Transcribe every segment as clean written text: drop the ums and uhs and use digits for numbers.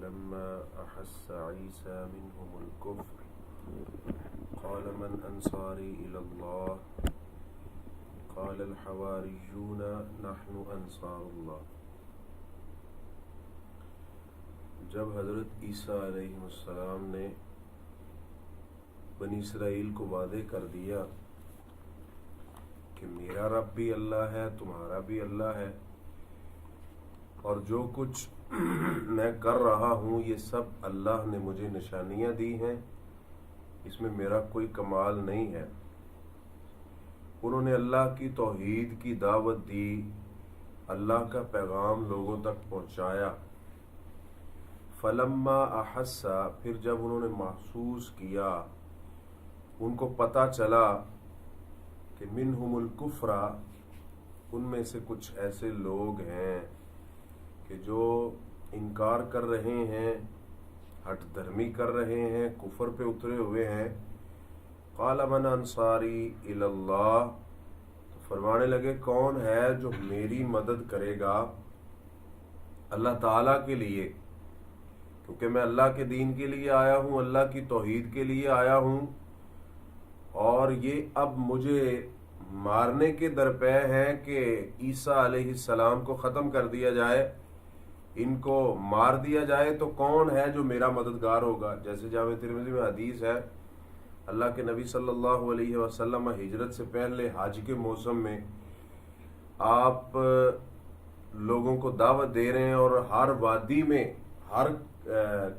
فلما أحس عيسى منهم الكفر قال من أنصاري إلى الله قال الحواريون نحن أنصار الله۔ جب حضرت عیسیٰ علیہ السلام نے بنی اسرائیل کو واضح کر دیا کہ میرا رب بھی اللہ ہے، تمہارا بھی اللہ ہے، اور جو کچھ میں کر رہا ہوں یہ سب اللہ نے مجھے نشانیاں دی ہیں، اس میں میرا کوئی کمال نہیں ہے، انہوں نے اللہ کی توحید کی دعوت دی، اللہ کا پیغام لوگوں تک پہنچایا۔ فلما احس، پھر جب انہوں نے محسوس کیا، ان کو پتہ چلا کہ منہم الکفر، ان میں سے کچھ ایسے لوگ ہیں کہ جو انکار کر رہے ہیں، ہٹ دھرمی کر رہے ہیں، کفر پہ اترے ہوئے ہیں۔ قال من انصاری الی اللہ، تو فرمانے لگے کون ہے جو میری مدد کرے گا اللہ تعالیٰ کے لیے، کیونکہ میں اللہ کے دین کے لیے آیا ہوں، اللہ کی توحید کے لیے آیا ہوں، اور یہ اب مجھے مارنے کے درپے ہیں کہ عیسیٰ علیہ السلام کو ختم کر دیا جائے، ان کو مار دیا جائے، تو کون ہے جو میرا مددگار ہوگا؟ جیسے جامع ترمذی میں حدیث ہے، اللہ کے نبی صلی اللہ علیہ وسلم ہجرت سے پہلے حج کے موسم میں آپ لوگوں کو دعوت دے رہے ہیں، اور ہر وادی میں ہر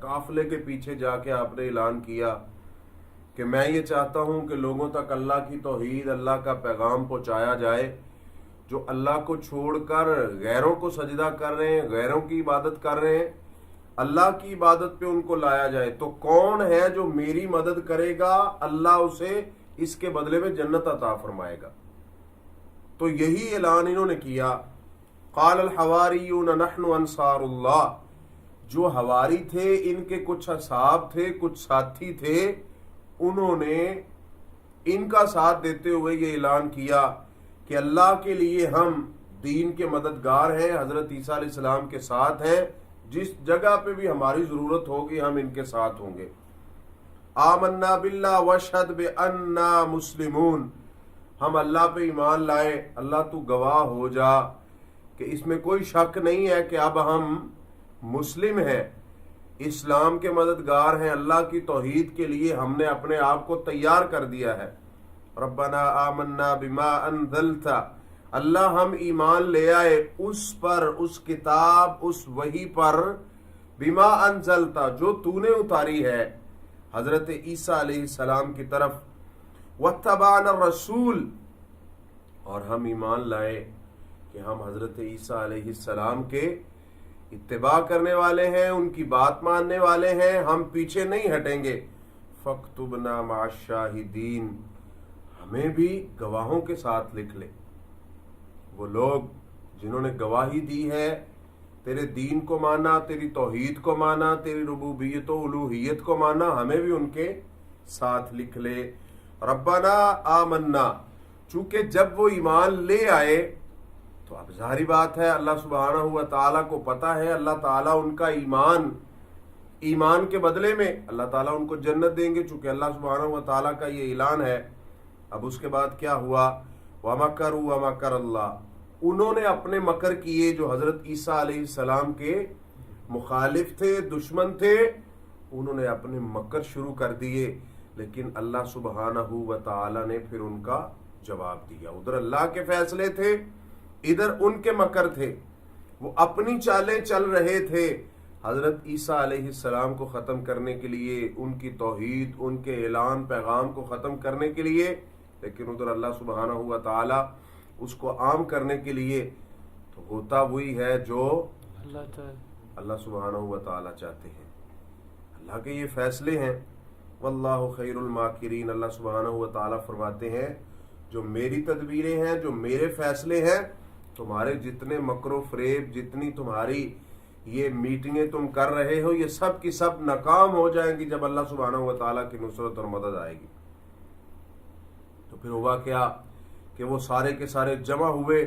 قافلے کے پیچھے جا کے آپ نے اعلان کیا کہ میں یہ چاہتا ہوں کہ لوگوں تک اللہ کی توحید، اللہ کا پیغام پہنچایا جائے، جو اللہ کو چھوڑ کر غیروں کو سجدہ کر رہے ہیں، غیروں کی عبادت کر رہے ہیں، اللہ کی عبادت پہ ان کو لایا جائے، تو کون ہے جو میری مدد کرے گا، اللہ اسے اس کے بدلے میں جنت عطا فرمائے گا۔ تو یہی اعلان انہوں نے کیا۔ قال الحواریون نحن انصار اللہ، جو حواری تھے، ان کے کچھ اصحاب تھے، کچھ ساتھی تھے، انہوں نے ان کا ساتھ دیتے ہوئے یہ اعلان کیا کہ اللہ کے لیے ہم دین کے مددگار ہیں، حضرت عیسیٰ علیہ السلام کے ساتھ ہیں، جس جگہ پہ بھی ہماری ضرورت ہوگی ہم ان کے ساتھ ہوں گے۔ آمنا باللہ واشہد بأننا مسلمون، ہم اللہ پہ ایمان لائے، اللہ تو گواہ ہو جا کہ اس میں کوئی شک نہیں ہے کہ اب ہم مسلم ہیں، اسلام کے مددگار ہیں، اللہ کی توحید کے لیے ہم نے اپنے آپ کو تیار کر دیا ہے۔ ربنا آمنا بما انزلت، اللہ ہم ایمان لے آئے اس پر، اس کتاب، اس وحی پر، بما انزلت، جو تو نے اتاری ہے حضرت عیسیٰ علیہ السلام کی طرف، واتبعنا الرسول، اور ہم ایمان لائے کہ ہم حضرت عیسیٰ علیہ السلام کے اتباع کرنے والے ہیں، ان کی بات ماننے والے ہیں، ہم پیچھے نہیں ہٹیں گے۔ فاکتبنا مع الشاہدین، ہمیں بھی گواہوں کے ساتھ لکھ لے۔ وہ لوگ جنہوں نے گواہی دی ہے، تیرے دین کو مانا، تیری توحید کو مانا، تیری ربوبیت و الوہیت کو مانا، ہمیں بھی ان کے ساتھ لکھ لے۔ ربنا آمنا، چونکہ جب وہ ایمان لے آئے تو اب ظاہری بات ہے اللہ سبحانہ و تعالیٰ کو پتہ ہے، اللہ تعالیٰ ان کا ایمان کے بدلے میں اللہ تعالیٰ ان کو جنت دیں گے، چونکہ اللہ سبحانہ و تعالیٰ کا یہ اعلان ہے۔ اب اس کے بعد کیا ہوا؟ وَمَكَرُوا وَمَكَرَ اللَّهُ، انہوں نے اپنے مکر کیے، جو حضرت عیسیٰ علیہ السلام کے مخالف تھے، دشمن تھے، انہوں نے اپنے مکر شروع کر دیے، لیکن اللہ سبحانہ و تعالیٰ نے پھر ان کا جواب دیا۔ ادھر اللہ کے فیصلے تھے، ادھر ان کے مکر تھے، وہ اپنی چالیں چل رہے تھے حضرت عیسیٰ علیہ السلام کو ختم کرنے کے لیے، ان کی توحید، ان کے اعلان پیغام کو ختم کرنے کے لیے، لیکن ادھر اللہ سبحانہ و تعالیٰ اس کو عام کرنے کے لیے، تو ہوتا وہی ہے جو اللہ سبحانہ و تعالیٰ چاہتے ہیں۔ اللہ کے یہ فیصلے ہیں۔ واللہ خیر الماکرین، اللہ سبحانہ و تعالیٰ فرماتے ہیں جو میری تدبیریں ہیں، جو میرے فیصلے ہیں، تمہارے جتنے مکر و فریب، جتنی تمہاری یہ میٹنگیں تم کر رہے ہو، یہ سب کی سب ناکام ہو جائیں گی جب اللہ سبحانہ و تعالیٰ کی نصرت اور مدد آئے گی۔ تو پھر ہوا کیا کہ وہ سارے کے سارے جمع ہوئے،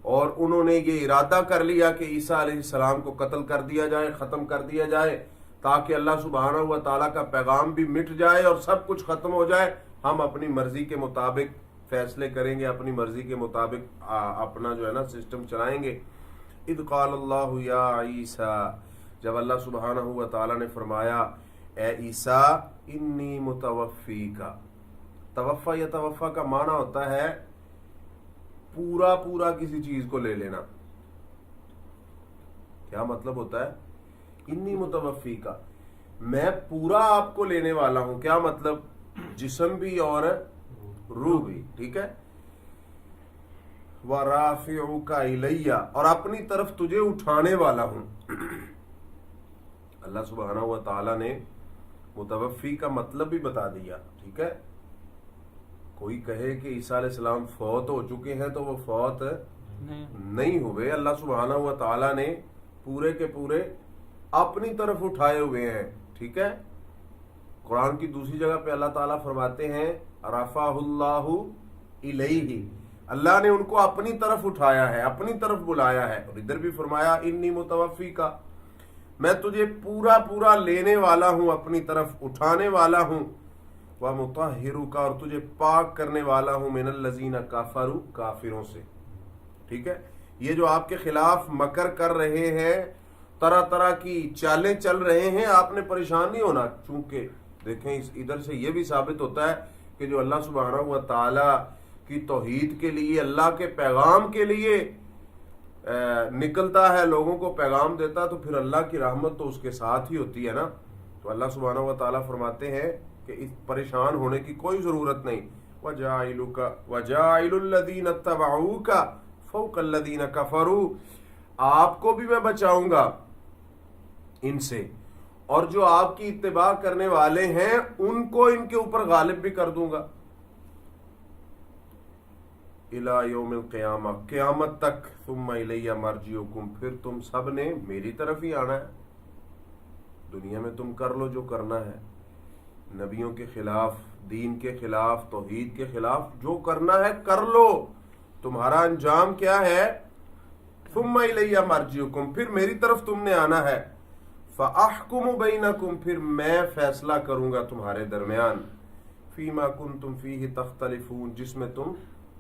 اور انہوں نے یہ ارادہ کر لیا کہ عیسیٰ علیہ السلام کو قتل کر دیا جائے، ختم کر دیا جائے۔ تاکہ اللہ سبحانہ و تعالیٰ کا پیغام بھی مٹ جائے اور سب کچھ ختم ہو جائے. ہم اپنی مرضی کے مطابق فیصلے کریں گے, اپنی مرضی کے مطابق اپنا جو ہے نا سسٹم چلائیں گے. اذ قال اللہ یا عیسیٰ, جب اللہ سبحانہ و تعالیٰ نے فرمایا اے عیسیٰ انی متوفیکا. توفا یا توفا کا معنی ہوتا ہے پورا پورا کسی چیز کو لے لینا. کیا مطلب ہوتا ہے انی متوفیکا, میں پورا آپ کو لینے والا ہوں. کیا مطلب, جسم بھی اور روح بھی. ٹھیک ہے. وَرَافِعُكَ إِلَيَّ, اور اپنی طرف تجھے اٹھانے والا ہوں. اللہ سبحانہ و تعالیٰ نے متوفی کا مطلب بھی بتا دیا. ٹھیک ہے. کوئی کہے کہ عیسیٰ علیہ السلام فوت ہو چکے ہیں تو وہ فوت نہیں ہوئے. اللہ سبحانہ و تعالیٰ نے پورے کے پورے اپنی طرف اٹھائے ہوئے ہیں. ٹھیک ہے. قرآن کی دوسری جگہ پہ اللہ تعالیٰ فرماتے ہیں رفعہ اللہ الیہ, اللہ نے ان کو اپنی طرف اٹھایا ہے, اپنی طرف بلایا ہے. اور ادھر بھی فرمایا انی متوفیکا, میں تجھے پورا پورا لینے والا ہوں, اپنی طرف اٹھانے والا ہوں. وَمُطَهِّرُكَ, اور تجھے پاک کرنے والا ہوں من الذین کفروا, کافروں سے. ٹھیک ہے. یہ جو آپ کے خلاف مکر کر رہے ہیں, طرح طرح کی چالیں چل رہے ہیں, آپ نے پریشان نہیں ہونا. چونکہ دیکھیں ادھر سے یہ بھی ثابت ہوتا ہے کہ جو اللہ سبحانہ و تعالی کی توحید کے لیے, اللہ کے پیغام کے لیے نکلتا ہے, لوگوں کو پیغام دیتا, تو پھر اللہ کی رحمت تو اس کے ساتھ ہی ہوتی ہے نا. تو اللہ سبحانہ و تعالیٰ فرماتے ہیں کہ اس پریشان ہونے کی کوئی ضرورت نہیں. وَجَاعِلُ الَّذِينَ اتَّبَعُوكَ فَوْقَ الَّذِينَ كَفَرُوا, آپ کو بھی میں بچاؤں گا ان سے, اور جو آپ کی اتباع کرنے والے ہیں ان کو ان کے اوپر غالب بھی کر دوں گا. الی یوم القیامہ, قیامت تک. ثم الی مرجعکم, پھر تم سب نے میری طرف ہی آنا ہے. دنیا میں تم کر لو جو کرنا ہے, نبیوں کے خلاف, دین کے خلاف, توحید کے خلاف جو کرنا ہے کر لو. تمہارا انجام کیا ہے؟ ثم الی مرجعکم, پھر میری طرف تم نے آنا ہے. فَأَحْكُمُ بَيْنَكُمْ, پھر میں فیصلہ کروں گا تمہارے درمیان. فِيمَا كُنْتُمْ فِيهِ تَخْتَلِفُونَ, جس میں تم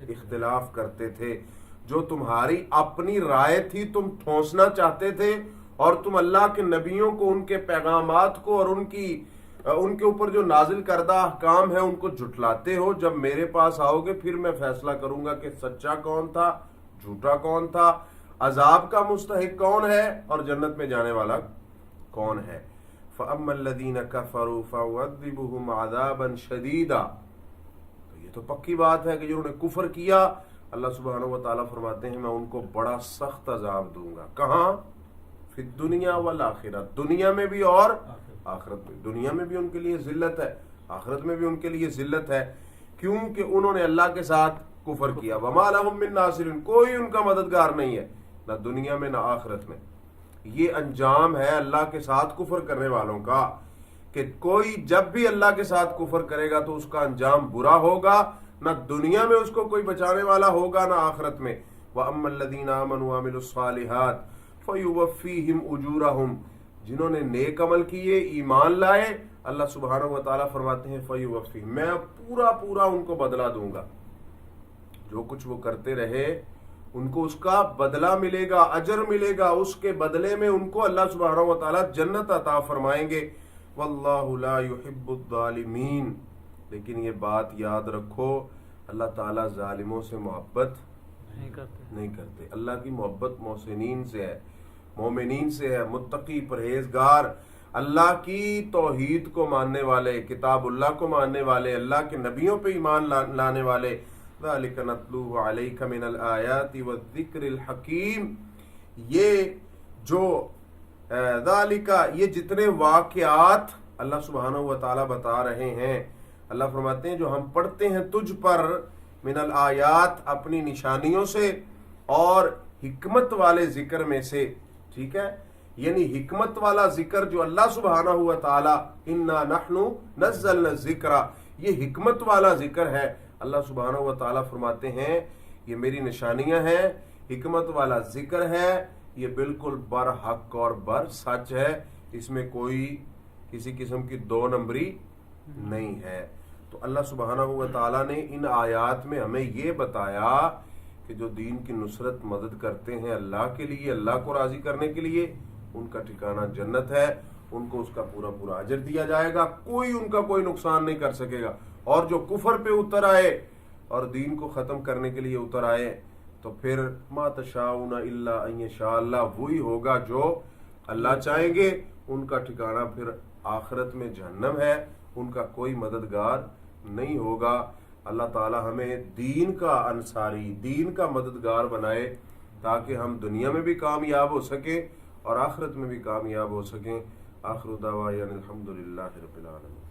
اختلاف کرتے تھے, جو تمہاری اپنی رائے تھی, تم ٹھونسنا چاہتے تھے, اور تم اللہ کے نبیوں کو, ان کے پیغامات کو, اور ان کے اوپر جو نازل کردہ احکام ہیں ان کو جھٹلاتے ہو. جب میرے پاس آؤ گے پھر میں فیصلہ کروں گا کہ سچا کون تھا, جھوٹا کون تھا, عذاب کا مستحق کون ہے, اور جنت میں جانے والا کون ہے. فَأَمَّا الَّذِينَ كَفَرُوا فَأُعَذِّبُهُمْ عَذَابًا شَدِيدًا, تو یہ تو پکی بات ہے کہ جنہوں نے کفر کیا, اللہ سبحانہ و تعالیٰ فرماتے ہیں میں ان کو بڑا سخت عذاب دوں گا. کہاں؟ فی الدنیا والآخرہ, دنیا میں بھی اور آخرت میں. دنیا میں بھی ان کے لیے ذلت ہے, آخرت میں بھی ان کے لیے ذلت ہے, کیونکہ انہوں نے اللہ کے ساتھ کفر کیا. وَمَا لَهُم مِّن نَاصِرٍ, کوئی ان کا مددگار نہیں ہے, نہ دنیا میں نہ آخرت میں. یہ انجام ہے اللہ کے ساتھ کفر کرنے والوں کا, کہ کوئی جب بھی اللہ کے ساتھ کفر کرے گا تو اس کا انجام برا ہوگا, نہ دنیا میں اس کو کوئی بچانے والا ہوگا نہ آخرت میں. وَأَمَّا الَّذِينَ آمَنُوا وَعَمِلُوا الصَّالِحَاتِ فَيُوَفِّيهِمْ أُجُورَهُمْ, جنہوں نے نیک عمل کیے, ایمان لائے, اللہ سبحانہ و تعالیٰ فرماتے ہیں فَيُوَفِّيهِمْ, میں پورا پورا ان کو بدلہ دوں گا. جو کچھ وہ کرتے رہے ان کو اس کا بدلہ ملے گا, اجر ملے گا, اس کے بدلے میں ان کو اللہ سبحانہ و تعالیٰ جنت عطا فرمائیں گے. واللہ لا يحب الظالمین, لیکن یہ بات یاد رکھو اللہ تعالیٰ ظالموں سے محبت نہیں کرتے. اللہ کی محبت محسنین سے ہے, مومنین سے ہے, متقی, پرہیزگار, اللہ کی توحید کو ماننے والے, کتاب اللہ کو ماننے والے, اللہ کے نبیوں پہ ایمان لانے والے. ذالک نتلوہ علیک من الآیات والذکر الحکیم, یہ جو ذالک, یہ جتنے واقعات اللہ سبحانہ و تعالیٰ بتا رہے ہیں, اللہ فرماتے ہیں جو ہم پڑھتے ہیں تجھ پر, من الآیات, اپنی نشانیوں سے, اور حکمت والے ذکر میں سے. ٹھیک ہے, یعنی حکمت والا ذکر جو اللہ سبحانہ و تعالیٰ, انا نحن نزلنا الذکر, یہ حکمت والا ذکر ہے. اللہ سبحانہ و تعالیٰ فرماتے ہیں یہ میری نشانیاں ہیں, حکمت والا ذکر ہے, یہ بالکل برحق اور بر سچ ہے, اس میں کوئی کسی قسم کی دو نمبری نہیں ہے۔ تو اللہ سبحانہ و تعالیٰ نے ان آیات میں ہمیں یہ بتایا کہ جو دین کی نصرت مدد کرتے ہیں اللہ کے لیے، اللہ کو راضی کرنے کے لیے، ان کا ٹھکانہ جنت ہے، ان کو اس کا پورا پورا اجر دیا جائے گا، کوئی ان کا کوئی نقصان نہیں کر سکے گا۔ اور جو کفر پہ اتر آئے اور دین کو ختم کرنے کے لیے اتر آئے تو پھر ما تشاؤون الا ان یشاء اللہ، وہی ہوگا جو اللہ چاہیں گے۔ ان کا ٹھکانہ پھر آخرت میں جہنم ہے، ان کا کوئی مددگار نہیں ہوگا۔ اللہ تعالی ہمیں دین کا انصاری، دین کا مددگار بنائے تاکہ ہم دنیا میں بھی کامیاب ہو سکیں اور آخرت میں بھی کامیاب ہو سکیں۔ آخر دعوانا الحمدللہ رب العالمین۔